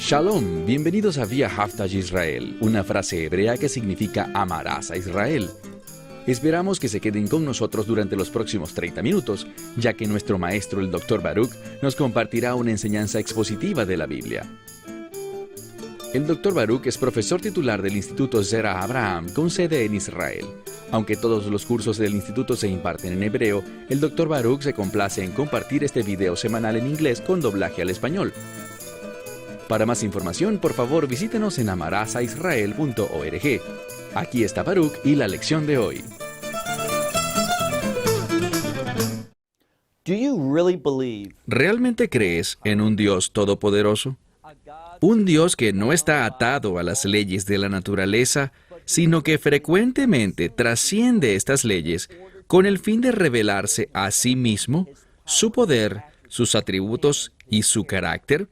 Shalom, bienvenidos a Vía Haftaj Israel, una frase hebrea que significa amarás a Israel. Esperamos que se queden con nosotros durante los próximos 30 minutos, ya que nuestro maestro, el Dr. Baruch, nos compartirá una enseñanza expositiva de la Biblia. El Dr. Baruch es profesor titular del Instituto Zera Abraham, con sede en Israel. Aunque todos los cursos del instituto se imparten en hebreo, el Dr. Baruch se complace en compartir este video semanal en inglés con doblaje al español. Para más información, por favor, visítenos en amarasaisrael.org. Aquí está Baruch y la lección de hoy. ¿Realmente crees en un Dios todopoderoso? Un Dios que no está atado a las leyes de la naturaleza, sino que frecuentemente trasciende estas leyes con el fin de revelarse a sí mismo, su poder, sus atributos y su carácter.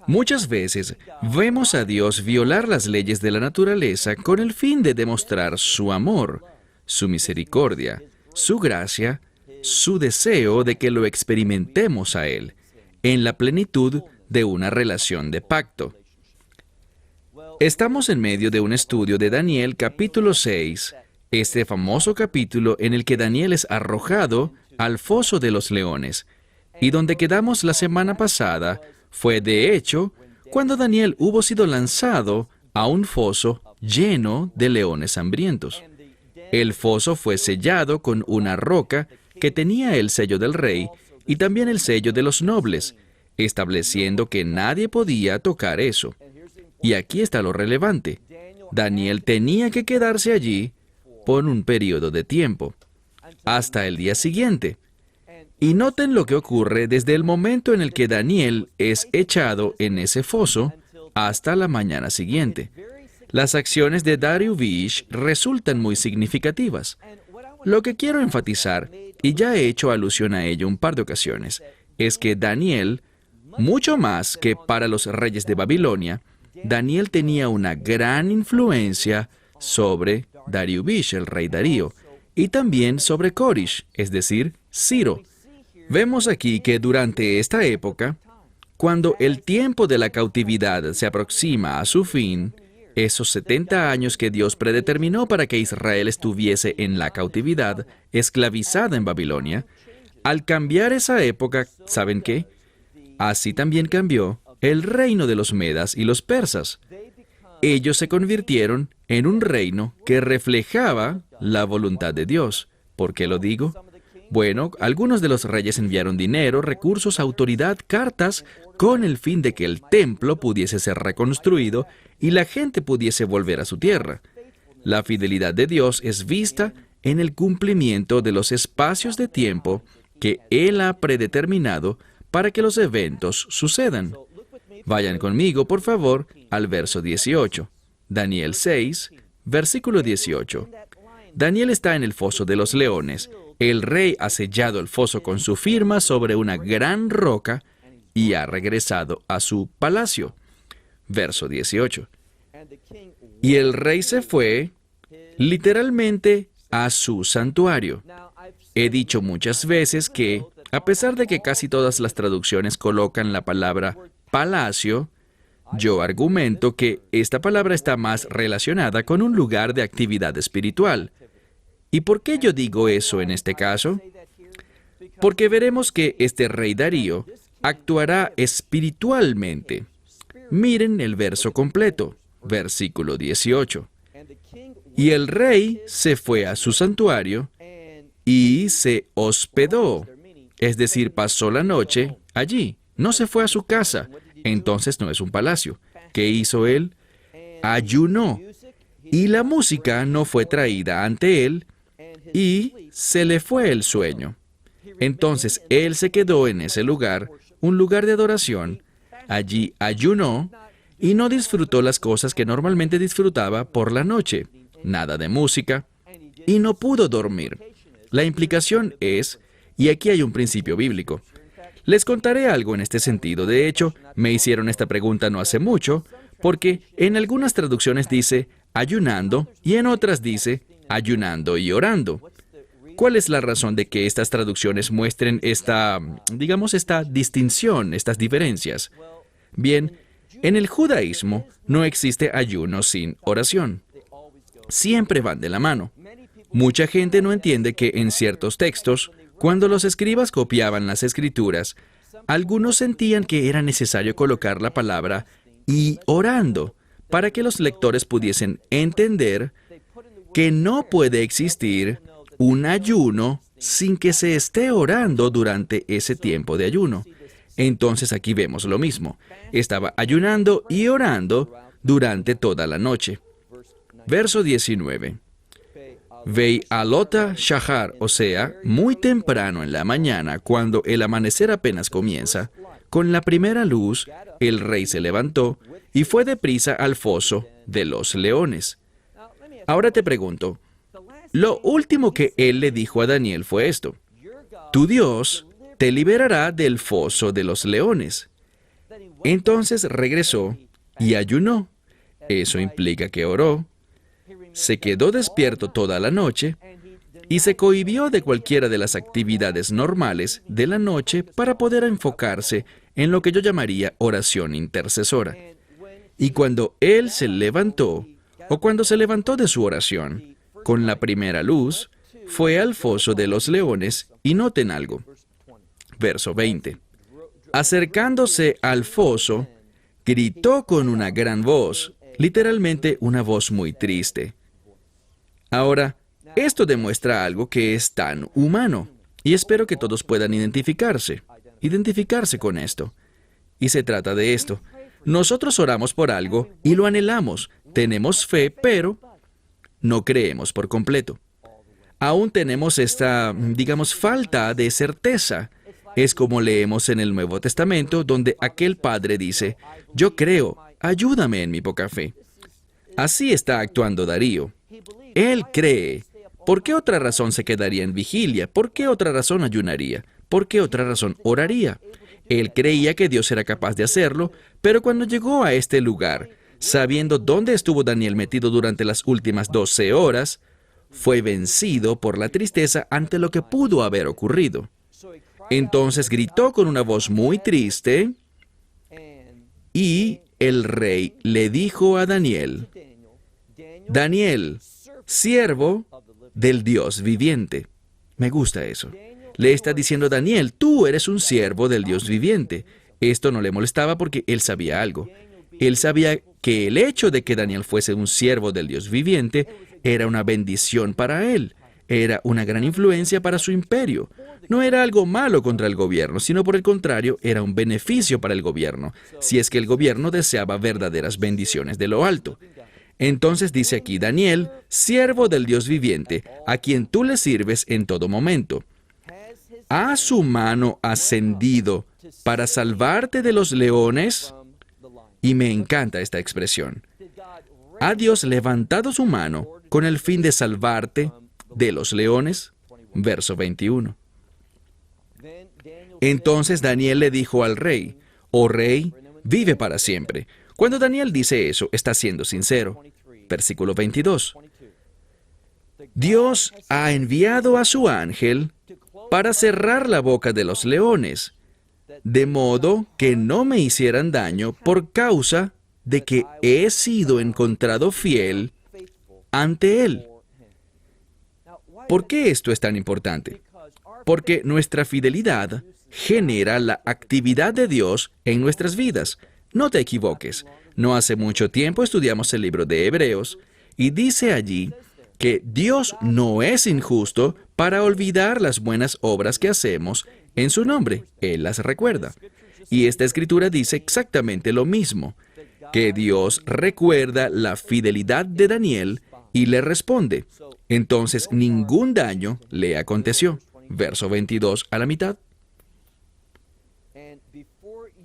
Muchas veces vemos a Dios violar las leyes de la naturaleza con el fin de demostrar su amor, su misericordia, su gracia, su deseo de que lo experimentemos a Él, en la plenitud de una relación de pacto. Estamos en medio de un estudio de Daniel capítulo 6, este famoso capítulo en el que Daniel es arrojado al foso de los leones, y donde quedamos la semana pasada fue, de hecho, cuando Daniel hubo sido lanzado a un foso lleno de leones hambrientos. El foso fue sellado con una roca que tenía el sello del rey y también el sello de los nobles, estableciendo que nadie podía tocar eso. Y aquí está lo relevante. Daniel tenía que quedarse allí por un periodo de tiempo, hasta el día siguiente. Y noten lo que ocurre desde el momento en el que Daniel es echado en ese foso hasta la mañana siguiente. Las acciones de Dariush resultan muy significativas. Lo que quiero enfatizar, y ya he hecho alusión a ello un par de ocasiones, es que Daniel, mucho más que para los reyes de Babilonia, Daniel tenía una gran influencia sobre Dariush, el rey Darío, y también sobre Corish, es decir, Ciro. Vemos aquí que durante esta época, cuando el tiempo de la cautividad se aproxima a su fin, esos 70 años que Dios predeterminó para que Israel estuviese en la cautividad, esclavizada en Babilonia, al cambiar esa época, ¿saben qué? Así también cambió el reino de los medas y los persas. Ellos se convirtieron en un reino que reflejaba la voluntad de Dios. ¿Por qué lo digo? Bueno, algunos de los reyes enviaron dinero, recursos, autoridad, cartas, con el fin de que el templo pudiese ser reconstruido y la gente pudiese volver a su tierra. La fidelidad de Dios es vista en el cumplimiento de los espacios de tiempo que Él ha predeterminado para que los eventos sucedan. Vayan conmigo, por favor, al verso 18. Daniel 6, versículo 18. Daniel está en el foso de los leones. El rey ha sellado el foso con su firma sobre una gran roca y ha regresado a su palacio. Verso 18. Y el rey se fue, literalmente, a su santuario. He dicho muchas veces que, a pesar de que casi todas las traducciones colocan la palabra palacio, yo argumento que esta palabra está más relacionada con un lugar de actividad espiritual. ¿Y por qué yo digo eso en este caso? Porque veremos que este rey Darío actuará espiritualmente. Miren el verso completo, versículo 18. Y el rey se fue a su santuario y se hospedó, es decir, pasó la noche allí, no se fue a su casa, entonces no es un palacio. ¿Qué hizo él? Ayunó, y la música no fue traída ante él, y se le fue el sueño. Entonces él se quedó en ese lugar, un lugar de adoración. Allí ayunó y no disfrutó las cosas que normalmente disfrutaba por la noche. Nada de música. Y no pudo dormir. La implicación es, y aquí hay un principio bíblico. Les contaré algo en este sentido. De hecho, me hicieron esta pregunta no hace mucho, porque en algunas traducciones dice ayunando y en otras dice ayunando y orando. ¿Cuál es la razón de que estas traducciones muestren esta distinción, estas diferencias? Bien, En el judaísmo no existe ayuno sin oración. Siempre van de la mano. Mucha gente no entiende que en ciertos textos, cuando los escribas copiaban las escrituras, algunos sentían que era necesario colocar la palabra "y orando" para que los lectores pudiesen entender que no puede existir un ayuno sin que se esté orando durante ese tiempo de ayuno. Entonces aquí vemos lo mismo. Estaba ayunando y orando durante toda la noche. Verso 19. Ve'alota shahar, o sea, muy temprano en la mañana, cuando el amanecer apenas comienza, con la primera luz, el rey se levantó y fue deprisa al foso de los leones. Ahora te pregunto, lo último que él le dijo a Daniel fue esto: tu Dios te liberará del foso de los leones. Entonces regresó y ayunó. Eso implica que oró, se quedó despierto toda la noche y se cohibió de cualquiera de las actividades normales de la noche para poder enfocarse en lo que yo llamaría oración intercesora. Y cuando él se levantó, o cuando se levantó de su oración, con la primera luz, fue al foso de los leones, y noten algo. Verso 20. Acercándose al foso, gritó con una gran voz, literalmente una voz muy triste. Ahora, esto demuestra algo que es tan humano, y espero que todos puedan identificarse con esto. Y se trata de esto. Nosotros oramos por algo y lo anhelamos, tenemos fe, pero no creemos por completo. Aún tenemos esta, falta de certeza. Es como leemos en el Nuevo Testamento, donde aquel padre dice: yo creo, ayúdame en mi poca fe. Así está actuando Darío. Él cree. ¿Por qué otra razón se quedaría en vigilia? ¿Por qué otra razón ayunaría? ¿Por qué otra razón oraría? Él creía que Dios era capaz de hacerlo, pero cuando llegó a este lugar, sabiendo dónde estuvo Daniel metido durante las últimas 12 horas, fue vencido por la tristeza ante lo que pudo haber ocurrido. Entonces gritó con una voz muy triste, y el rey le dijo a Daniel: Daniel, siervo del Dios viviente. Me gusta eso. Le está diciendo: Daniel, tú eres un siervo del Dios viviente. Esto no le molestaba porque él sabía algo. Él sabía que el hecho de que Daniel fuese un siervo del Dios viviente era una bendición para él. Era una gran influencia para su imperio. No era algo malo contra el gobierno, sino por el contrario, era un beneficio para el gobierno, si es que el gobierno deseaba verdaderas bendiciones de lo alto. Entonces dice aquí: Daniel, siervo del Dios viviente, a quien tú le sirves en todo momento, ¿ha su mano ascendido para salvarte de los leones? Y me encanta esta expresión. ¿Ha Dios levantado su mano con el fin de salvarte de los leones? Verso 21. Entonces Daniel le dijo al rey: oh rey, vive para siempre. Cuando Daniel dice eso, está siendo sincero. Versículo 22. Dios ha enviado a su ángel para cerrar la boca de los leones, de modo que no me hicieran daño por causa de que he sido encontrado fiel ante él. ¿Por qué esto es tan importante? Porque nuestra fidelidad genera la actividad de Dios en nuestras vidas. No te equivoques. No hace mucho tiempo estudiamos el libro de Hebreos y dice allí que Dios no es injusto para olvidar las buenas obras que hacemos en su nombre. Él las recuerda. Y esta escritura dice exactamente lo mismo, que Dios recuerda la fidelidad de Daniel y le responde. Entonces ningún daño le aconteció. Verso 22 a la mitad.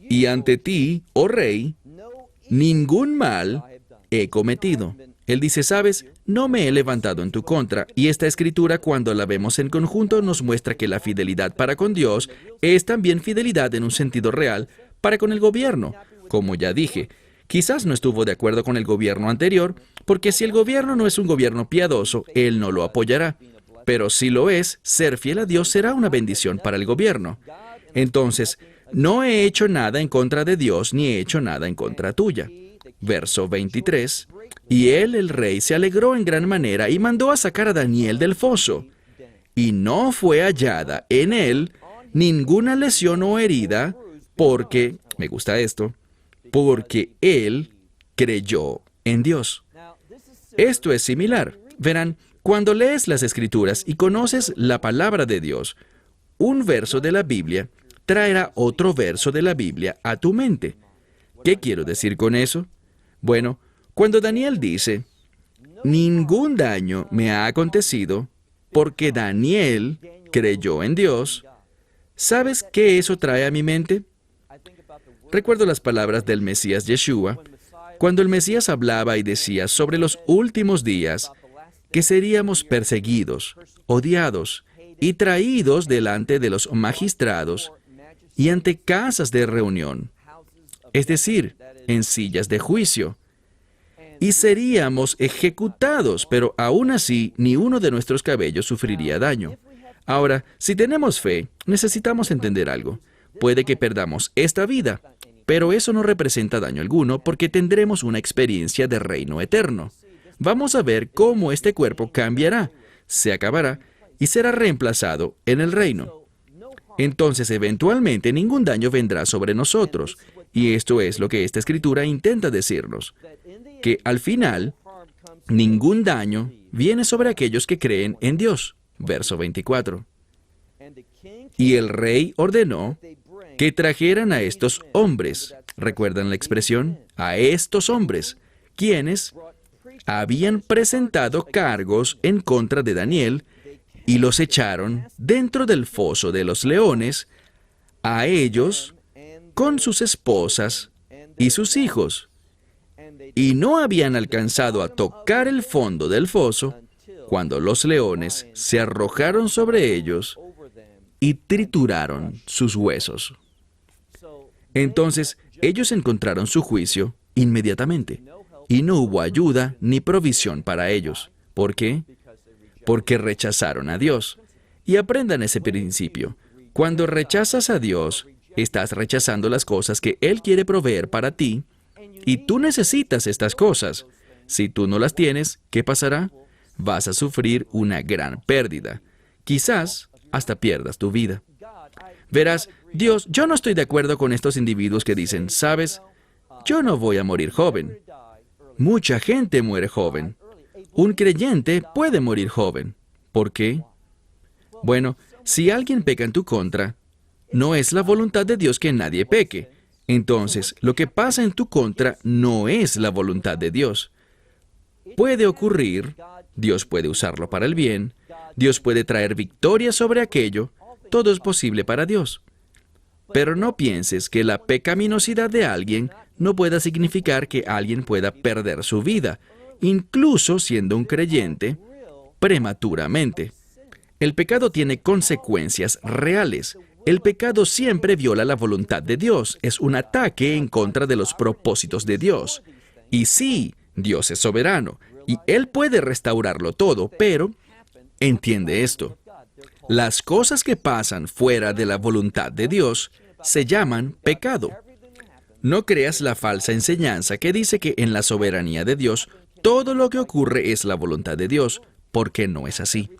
Y ante ti, oh rey, ningún mal he cometido. Él dice: sabes, no me he levantado en tu contra. Y esta escritura, cuando la vemos en conjunto, nos muestra que la fidelidad para con Dios es también fidelidad en un sentido real para con el gobierno. Como ya dije, quizás no estuvo de acuerdo con el gobierno anterior, porque si el gobierno no es un gobierno piadoso, él no lo apoyará. Pero si lo es, ser fiel a Dios será una bendición para el gobierno. Entonces, no he hecho nada en contra de Dios, ni he hecho nada en contra tuya. Verso 23. Y él, el rey, se alegró en gran manera y mandó a sacar a Daniel del foso. Y no fue hallada en él ninguna lesión o herida, porque, me gusta esto, porque él creyó en Dios. Esto es similar. Verán, cuando lees las Escrituras y conoces la palabra de Dios, un verso de la Biblia traerá otro verso de la Biblia a tu mente. ¿Qué quiero decir con eso? Bueno, cuando Daniel dice, ningún daño me ha acontecido porque Daniel creyó en Dios, ¿sabes qué eso trae a mi mente? Recuerdo las palabras del Mesías Yeshua, cuando el Mesías hablaba y decía sobre los últimos días que seríamos perseguidos, odiados y traídos delante de los magistrados y ante casas de reunión, es decir, en sillas de juicio, y seríamos ejecutados, pero aún así ni uno de nuestros cabellos sufriría daño. Ahora, si tenemos fe, necesitamos entender algo. Puede que perdamos esta vida, pero eso no representa daño alguno porque tendremos una experiencia de reino eterno. Vamos a ver cómo este cuerpo cambiará, se acabará y será reemplazado en el reino. Entonces, eventualmente, ningún daño vendrá sobre nosotros. Y esto es lo que esta escritura intenta decirnos, que al final, ningún daño viene sobre aquellos que creen en Dios. Verso 24. Y el rey ordenó que trajeran a estos hombres, ¿recuerdan la expresión? A estos hombres, quienes habían presentado cargos en contra de Daniel y los echaron dentro del foso de los leones, a ellos, con sus esposas y sus hijos, y no habían alcanzado a tocar el fondo del foso cuando los leones se arrojaron sobre ellos y trituraron sus huesos. Entonces, ellos encontraron su juicio inmediatamente, y no hubo ayuda ni provisión para ellos. ¿Por qué? Porque rechazaron a Dios. Y aprendan ese principio. Cuando rechazas a Dios, estás rechazando las cosas que Él quiere proveer para ti, y tú necesitas estas cosas. Si tú no las tienes, ¿qué pasará? Vas a sufrir una gran pérdida. Quizás hasta pierdas tu vida. Verás, Dios, yo no estoy de acuerdo con estos individuos que dicen, ¿sabes? Yo no voy a morir joven. Mucha gente muere joven. Un creyente puede morir joven. ¿Por qué? Bueno, si alguien peca en tu contra, no es la voluntad de Dios que nadie peque. Entonces, lo que pasa en tu contra no es la voluntad de Dios. Puede ocurrir, Dios puede usarlo para el bien, Dios puede traer victoria sobre aquello, todo es posible para Dios. Pero no pienses que la pecaminosidad de alguien no pueda significar que alguien pueda perder su vida, incluso siendo un creyente, prematuramente. El pecado tiene consecuencias reales. El pecado siempre viola la voluntad de Dios. Es un ataque en contra de los propósitos de Dios. Y sí, Dios es soberano, y Él puede restaurarlo todo, pero entiende esto. Las cosas que pasan fuera de la voluntad de Dios se llaman pecado. No creas la falsa enseñanza que dice que en la soberanía de Dios todo lo que ocurre es la voluntad de Dios, porque no es así.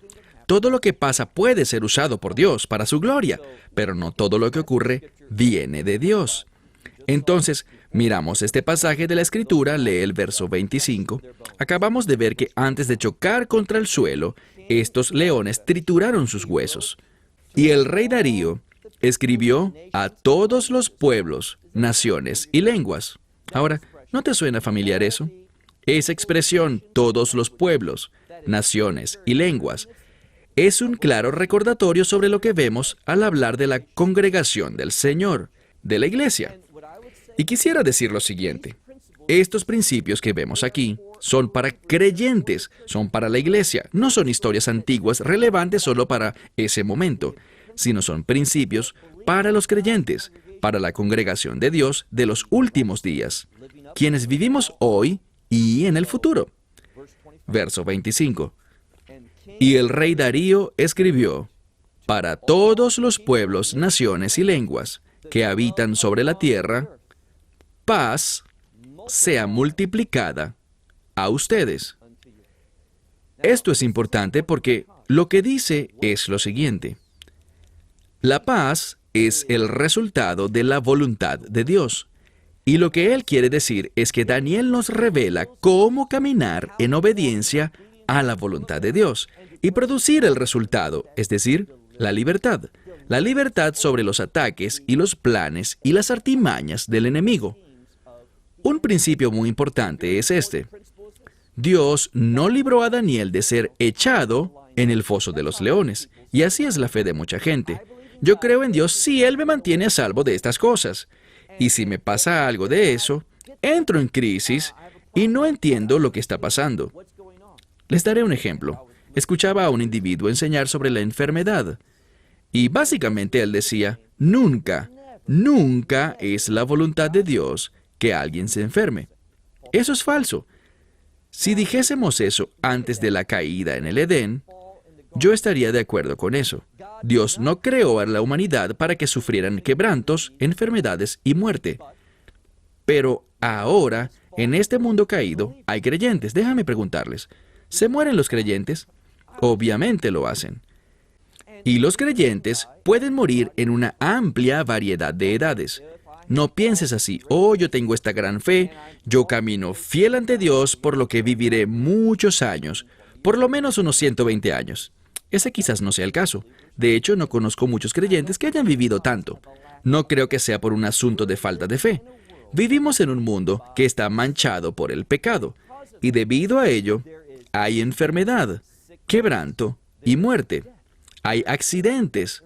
Todo lo que pasa puede ser usado por Dios para su gloria, pero no todo lo que ocurre viene de Dios. Entonces, miramos este pasaje de la Escritura, lee el verso 25. Acabamos de ver que antes de chocar contra el suelo, estos leones trituraron sus huesos. Y el rey Darío escribió a todos los pueblos, naciones y lenguas. Ahora, ¿no te suena familiar eso? Esa expresión, todos los pueblos, naciones y lenguas, es un claro recordatorio sobre lo que vemos al hablar de la congregación del Señor, de la iglesia. Y quisiera decir lo siguiente. Estos principios que vemos aquí son para creyentes, son para la iglesia. No son historias antiguas relevantes solo para ese momento, sino son principios para los creyentes, para la congregación de Dios de los últimos días, quienes vivimos hoy y en el futuro. Verso 25. Y el rey Darío escribió, para todos los pueblos, naciones y lenguas, que habitan sobre la tierra, paz sea multiplicada a ustedes. Esto es importante porque lo que dice es lo siguiente. La paz es el resultado de la voluntad de Dios. Y lo que él quiere decir es que Daniel nos revela cómo caminar en obediencia a la voluntad de Dios y producir el resultado, es decir, la libertad. La libertad sobre los ataques y los planes y las artimañas del enemigo. Un principio muy importante es este. Dios no libró a Daniel de ser echado en el foso de los leones, y así es la fe de mucha gente. Yo creo en Dios si Él me mantiene a salvo de estas cosas. Y si me pasa algo de eso, entro en crisis y no entiendo lo que está pasando. Les daré un ejemplo. Escuchaba a un individuo enseñar sobre la enfermedad. Y básicamente él decía, nunca es la voluntad de Dios que alguien se enferme. Eso es falso. Si dijésemos eso antes de la caída en el Edén, yo estaría de acuerdo con eso. Dios no creó a la humanidad para que sufrieran quebrantos, enfermedades y muerte. Pero ahora, en este mundo caído, hay creyentes. Déjame preguntarles, ¿se mueren los creyentes? Obviamente lo hacen. Y los creyentes pueden morir en una amplia variedad de edades. No pienses así, yo tengo esta gran fe, yo camino fiel ante Dios, por lo que viviré muchos años, por lo menos unos 120 años. Ese quizás no sea el caso. De hecho, no conozco muchos creyentes que hayan vivido tanto. No creo que sea por un asunto de falta de fe. Vivimos en un mundo que está manchado por el pecado, y debido a ello, hay enfermedad, quebranto y muerte. Hay accidentes.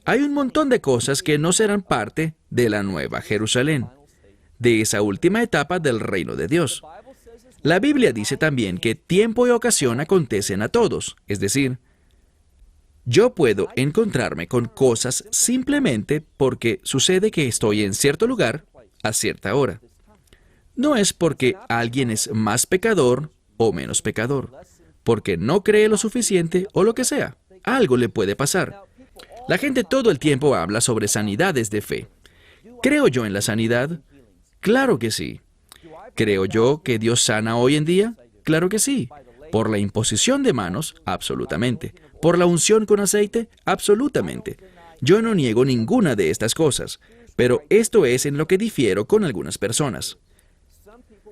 Hay un montón de cosas que no serán parte de la Nueva Jerusalén, de esa última etapa del reino de Dios. La Biblia dice también que tiempo y ocasión acontecen a todos, es decir, yo puedo encontrarme con cosas simplemente porque sucede que estoy en cierto lugar a cierta hora. No es porque alguien es más pecador o menos pecador, porque no cree lo suficiente o lo que sea. Algo le puede pasar. La gente todo el tiempo habla sobre sanidades de fe. ¿Creo yo en la sanidad? Claro que sí. ¿Creo yo que Dios sana hoy en día? Claro que sí. ¿Por la imposición de manos? Absolutamente. ¿Por la unción con aceite? Absolutamente. Yo no niego ninguna de estas cosas, pero esto es en lo que difiero con algunas personas.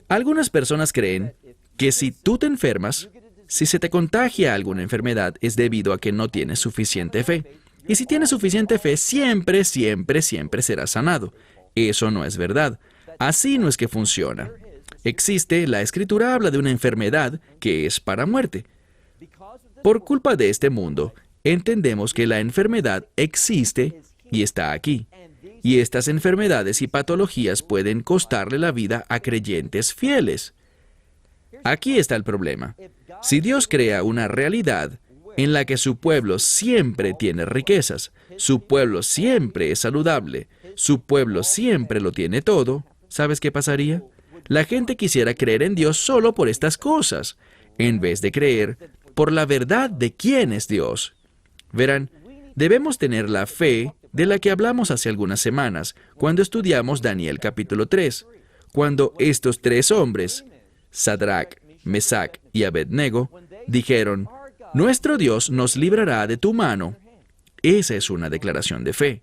Algunas personas creen que si tú te enfermas, si se te contagia alguna enfermedad, es debido a que no tienes suficiente fe. Y si tienes suficiente fe, siempre serás sanado. Eso no es verdad. Así no es que funciona. La Escritura habla de una enfermedad que es para muerte. Por culpa de este mundo, entendemos que la enfermedad existe y está aquí. Y estas enfermedades y patologías pueden costarle la vida a creyentes fieles. Aquí está el problema. Si Dios crea una realidad en la que su pueblo siempre tiene riquezas, su pueblo siempre es saludable, su pueblo siempre lo tiene todo, ¿sabes qué pasaría? La gente quisiera creer en Dios solo por estas cosas, en vez de creer por la verdad de quién es Dios. Verán, debemos tener la fe de la que hablamos hace algunas semanas, cuando estudiamos Daniel capítulo 3, cuando estos tres hombres, Sadrach, Mesach y Abednego, dijeron, nuestro Dios nos librará de tu mano. Esa es una declaración de fe.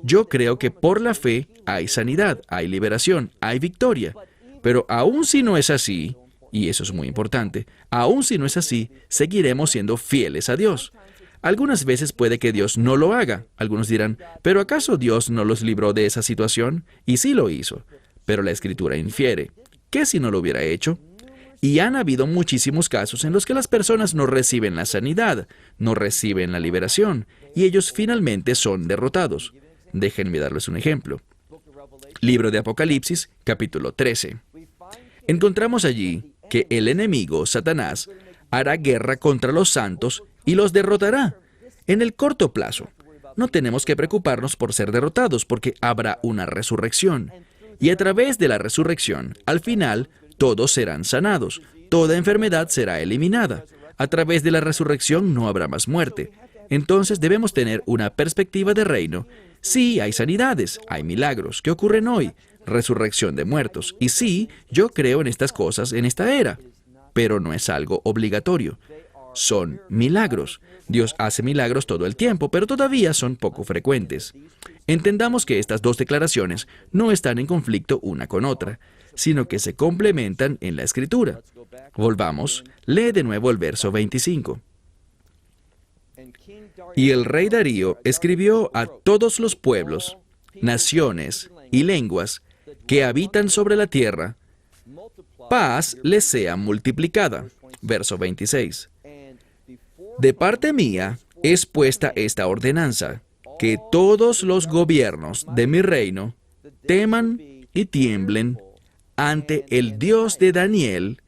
Yo creo que por la fe hay sanidad, hay liberación, hay victoria. Pero aun si no es así, y eso es muy importante, aun si no es así, seguiremos siendo fieles a Dios. Algunas veces puede que Dios no lo haga. Algunos dirán, ¿pero acaso Dios no los libró de esa situación? Y sí lo hizo. Pero la Escritura infiere, ¿qué si no lo hubiera hecho? Y han habido muchísimos casos en los que las personas no reciben la sanidad, no reciben la liberación, y ellos finalmente son derrotados. Déjenme darles un ejemplo. Libro de Apocalipsis, capítulo 13. Encontramos allí que el enemigo, Satanás, hará guerra contra los santos y los derrotará en el corto plazo. No tenemos que preocuparnos por ser derrotados porque habrá una resurrección. Y a través de la resurrección, al final, todos serán sanados. Toda enfermedad será eliminada. A través de la resurrección no habrá más muerte. Entonces debemos tener una perspectiva de reino Sí, hay sanidades, hay milagros que ocurren hoy, resurrección de muertos. Y sí, yo creo en estas cosas en esta era, pero no es algo obligatorio. Son milagros. Dios hace milagros todo el tiempo, pero todavía son poco frecuentes. Entendamos que estas dos declaraciones no están en conflicto una con otra, sino que se complementan en la Escritura. Volvamos, lee de nuevo el verso 25. Y el rey Darío escribió a todos los pueblos, naciones y lenguas que habitan sobre la tierra, paz les sea multiplicada. Verso 26. De parte mía es puesta esta ordenanza, que todos los gobiernos de mi reino teman y tiemblen ante el Dios de Daniel,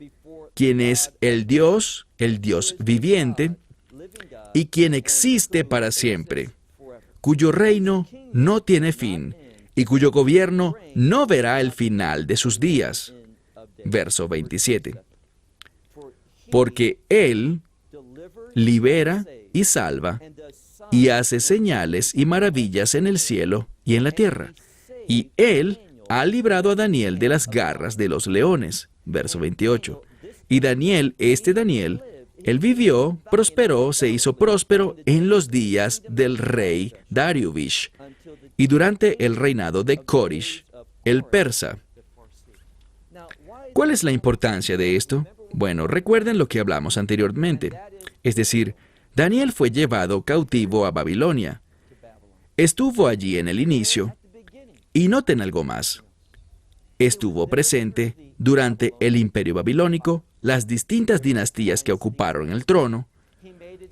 quien es el Dios viviente, y quien existe para siempre, cuyo reino no tiene fin, y cuyo gobierno no verá el final de sus días. Verso 27. Porque Él libera y salva, y hace señales y maravillas en el cielo y en la tierra. Y Él ha librado a Daniel de las garras de los leones. Verso 28. Y Daniel, él vivió, prosperó, se hizo próspero en los días del rey Dariuvish y durante el reinado de Corish, el persa. ¿Cuál es la importancia de esto? Bueno, recuerden lo que hablamos anteriormente. Es decir, Daniel fue llevado cautivo a Babilonia. Estuvo allí en el inicio. Y noten algo más. Estuvo presente durante el imperio babilónico, las distintas dinastías que ocuparon el trono.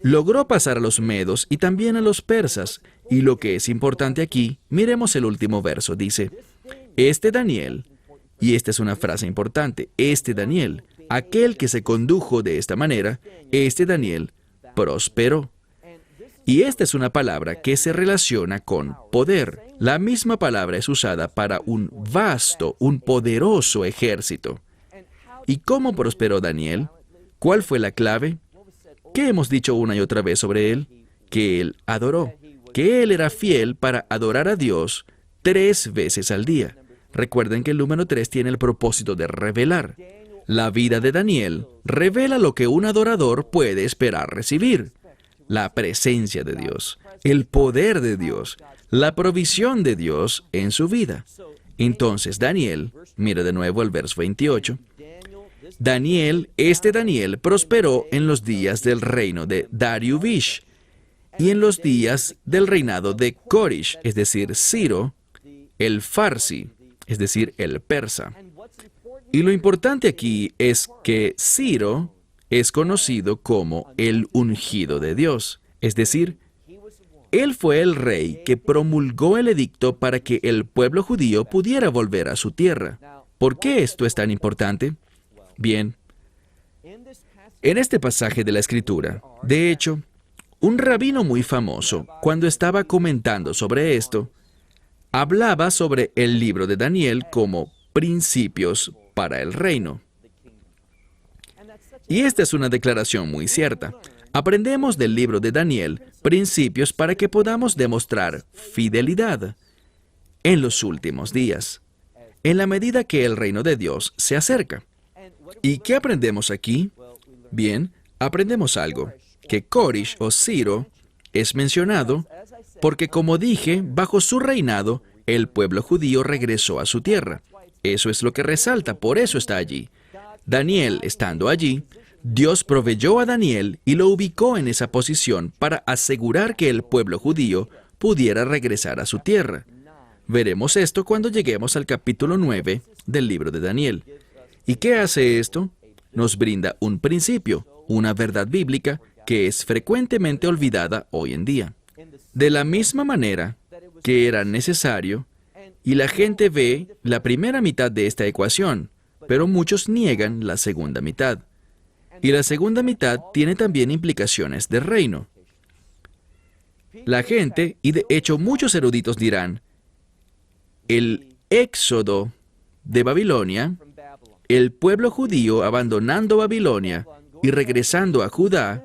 Logró pasar a los medos y también a los persas. Y lo que es importante aquí, miremos el último verso, dice, este Daniel, y esta es una frase importante, este Daniel, aquel que se condujo de esta manera, este Daniel, prosperó. Y esta es una palabra que se relaciona con poder. La misma palabra es usada para un vasto, un poderoso ejército. ¿Y cómo prosperó Daniel? ¿Cuál fue la clave? ¿Qué hemos dicho una y otra vez sobre él? Que él adoró, que él era fiel para adorar a Dios 3 veces al día. Recuerden que el número 3 tiene el propósito de revelar. La vida de Daniel revela lo que un adorador puede esperar recibir. La presencia de Dios, el poder de Dios, la provisión de Dios en su vida. Entonces Daniel, mira de nuevo el verso 28, Daniel, prosperó en los días del reino de Dariuvish y en los días del reinado de Corish, es decir, Ciro, el Farsi, es decir, el persa. Y lo importante aquí es que Ciro es conocido como el ungido de Dios, es decir, él fue el rey que promulgó el edicto para que el pueblo judío pudiera volver a su tierra. ¿Por qué esto es tan importante? Bien, en este pasaje de la Escritura, de hecho, un rabino muy famoso, cuando estaba comentando sobre esto, hablaba sobre el libro de Daniel como principios para el reino. Y esta es una declaración muy cierta. Aprendemos del libro de Daniel principios para que podamos demostrar fidelidad en los últimos días, en la medida que el reino de Dios se acerca. ¿Y qué aprendemos aquí? Bien, aprendemos algo, que Corish o Ciro es mencionado porque, como dije, bajo su reinado, el pueblo judío regresó a su tierra. Eso es lo que resalta, por eso está allí. Daniel, estando allí, Dios proveyó a Daniel y lo ubicó en esa posición para asegurar que el pueblo judío pudiera regresar a su tierra. Veremos esto cuando lleguemos al capítulo 9 del libro de Daniel. ¿Y qué hace esto? Nos brinda un principio, una verdad bíblica que es frecuentemente olvidada hoy en día. De la misma manera que era necesario, y la gente ve la primera mitad de esta ecuación, pero muchos niegan la segunda mitad. Y la segunda mitad tiene también implicaciones de reino. La gente, y de hecho muchos eruditos dirán, el éxodo de Babilonia, el pueblo judío abandonando Babilonia y regresando a Judá,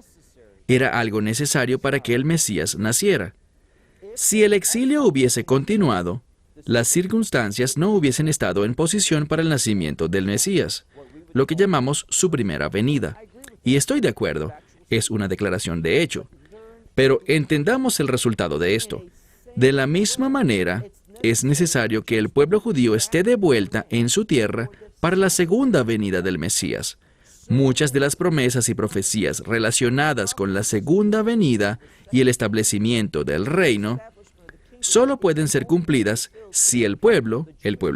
era algo necesario para que el Mesías naciera. Si el exilio hubiese continuado, las circunstancias no hubiesen estado en posición para el nacimiento del Mesías, lo que llamamos su primera venida. Y estoy de acuerdo, es una declaración de hecho. Pero entendamos el resultado de esto. De la misma manera, es necesario que el pueblo judío esté de vuelta en su tierra para la segunda venida del Mesías. Muchas de las promesas y profecías relacionadas con la segunda venida y el establecimiento del reino solo pueden ser cumplidas si el pueblo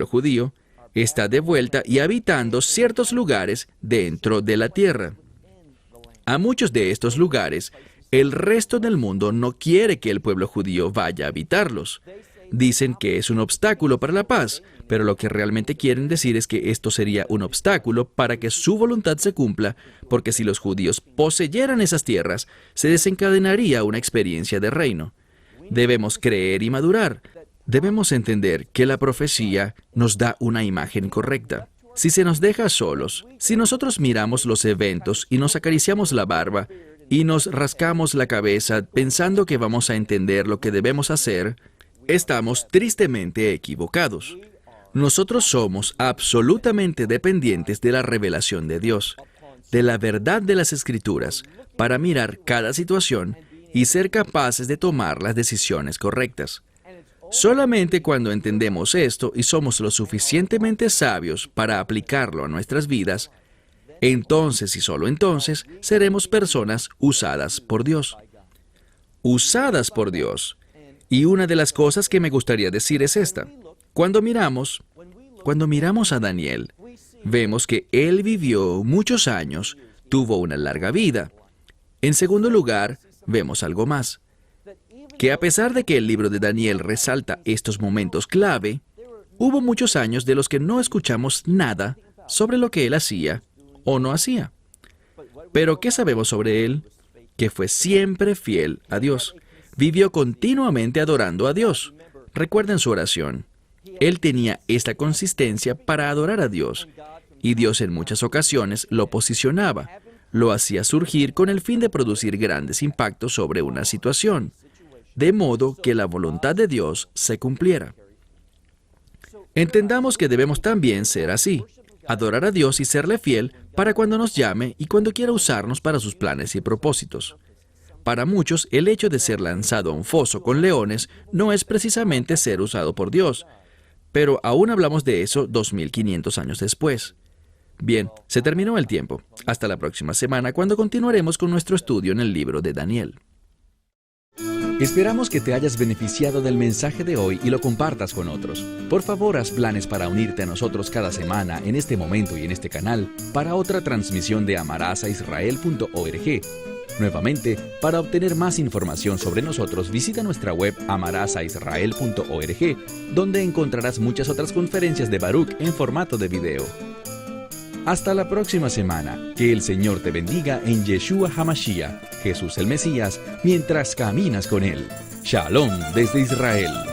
judío, está de vuelta y habitando ciertos lugares dentro de la tierra. A muchos de estos lugares, el resto del mundo no quiere que el pueblo judío vaya a habitarlos. Dicen que es un obstáculo para la paz, pero lo que realmente quieren decir es que esto sería un obstáculo para que su voluntad se cumpla, porque si los judíos poseyeran esas tierras, se desencadenaría una experiencia de reino. Debemos creer y madurar. Debemos entender que la profecía nos da una imagen correcta. Si se nos deja solos, si nosotros miramos los eventos y nos acariciamos la barba y nos rascamos la cabeza pensando que vamos a entender lo que debemos hacer, estamos tristemente equivocados. Nosotros somos absolutamente dependientes de la revelación de Dios, de la verdad de las Escrituras, para mirar cada situación y ser capaces de tomar las decisiones correctas. Solamente cuando entendemos esto y somos lo suficientemente sabios para aplicarlo a nuestras vidas, entonces y solo entonces seremos personas usadas por Dios. Usadas por Dios. Y una de las cosas que me gustaría decir es esta. Cuando miramos a Daniel, vemos que él vivió muchos años, tuvo una larga vida. En segundo lugar, vemos algo más. Que a pesar de que el libro de Daniel resalta estos momentos clave, hubo muchos años de los que no escuchamos nada sobre lo que él hacía o no hacía. Pero ¿qué sabemos sobre él? Que fue siempre fiel a Dios. Vivió continuamente adorando a Dios. Recuerden su oración. Él tenía esta consistencia para adorar a Dios, y Dios en muchas ocasiones lo posicionaba, lo hacía surgir con el fin de producir grandes impactos sobre una situación, de modo que la voluntad de Dios se cumpliera. Entendamos que debemos también ser así, adorar a Dios y serle fiel para cuando nos llame y cuando quiera usarnos para sus planes y propósitos. Para muchos, el hecho de ser lanzado a un foso con leones no es precisamente ser usado por Dios, pero aún hablamos de eso 2500 años después. Bien, se terminó el tiempo. Hasta la próxima semana, cuando continuaremos con nuestro estudio en el libro de Daniel. Esperamos que te hayas beneficiado del mensaje de hoy y lo compartas con otros. Por favor, haz planes para unirte a nosotros cada semana en este momento y en este canal para otra transmisión de amarasaisrael.org. Nuevamente, para obtener más información sobre nosotros, visita nuestra web amarasaisrael.org, donde encontrarás muchas otras conferencias de Baruch en formato de video. Hasta la próxima semana. Que el Señor te bendiga en Yeshua HaMashiach, Jesús el Mesías, mientras caminas con Él. Shalom desde Israel.